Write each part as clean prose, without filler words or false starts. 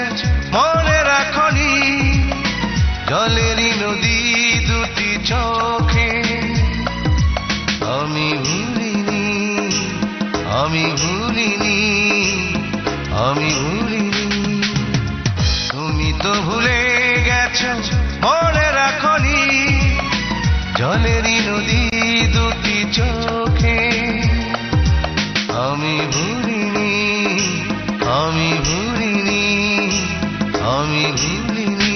গেছে মনে রাখনি, জলেরই নদী দুটি চোখে। আমি ভুলিনি, আমি ভুলিনি, আমি ভুলিনি। তুমি তো ভুলে গেছো মনে রাখনি, জলেরই নদী দুটি চোখে। আমি ভুলিনি, আমি ভুলিনি, আমি ভুলিনি।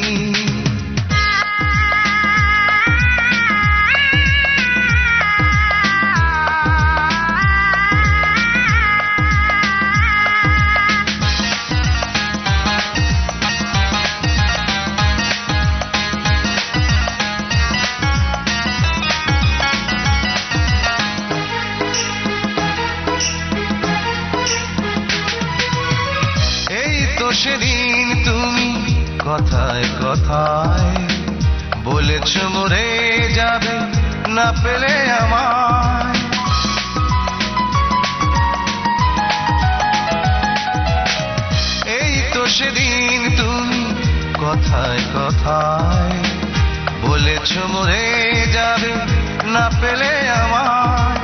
সেদিন তুমি কথায় কথায় বলেছ মরে যাবে না পেলে আমায়। এই তো সেদিন তুমি কথায় কথায় বলেছ মরে যাবে না পেলে আমায়।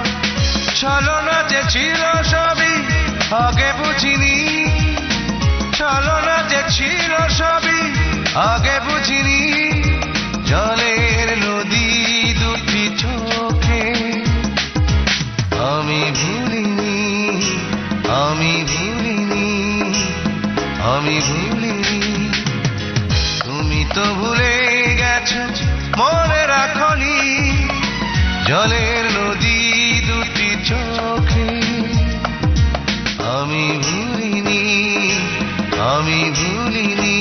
ছলনা যে ছিল সবই আগে বুঝিনি, ছলনা যে ছিল সবই আগে বুঝিনি, জলের নদী দুটি চোখে। আমি ভুলিনি, আমি ভুলিনি, আমি ভুলিনি। তুমি তো ভুলে গেছো মনে রাখনি, জলের নদী দুটি চোখে। আমি ভুলিনি, আমি ভুলিনি,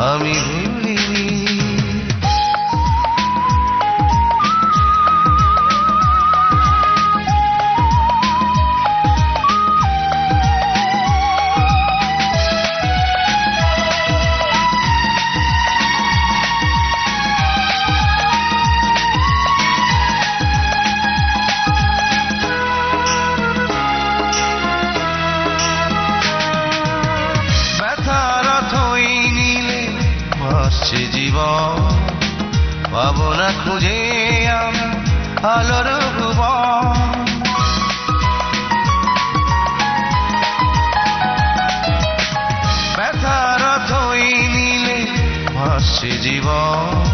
আমি ভুলিনি। ভাসছে জীবন, পাবো না খুঁজে আমি আলোর ভুবন। ব্যথার থই নিলে ভাসছে জীবন,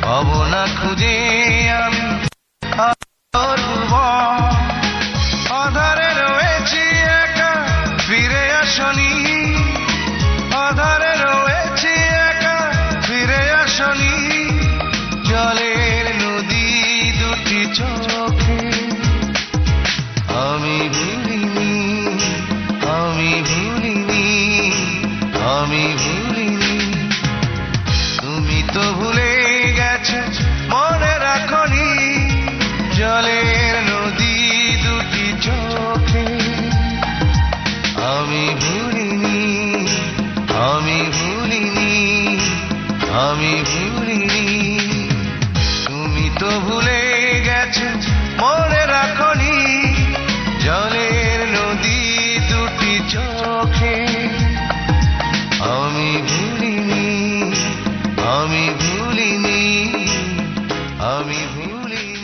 পাবো না খুঁজে আমি আলোর ভুবন। আধারে রয়েছি একা ফিরে আসনি, আধারে রয়েছি একা ফিরে আসনি, জলের নদী দুটি চোখে। আমি ভুলিনি, আমি ভুলিনি, আমি ভুলিনি। তুমি তো ভুলে গেছো মনে রাখনি, জলের নদী দুটি চোখে। আমি ভুলিনি, আমি ভুলিনি, আমি ভুলিনি। তুমি তো ভুলে গেছো মনে রাখনি, জলের নদী দুটি চোখে। আমি ভুলিনি, আমি ভুলিনি, আমি ভুলিনি।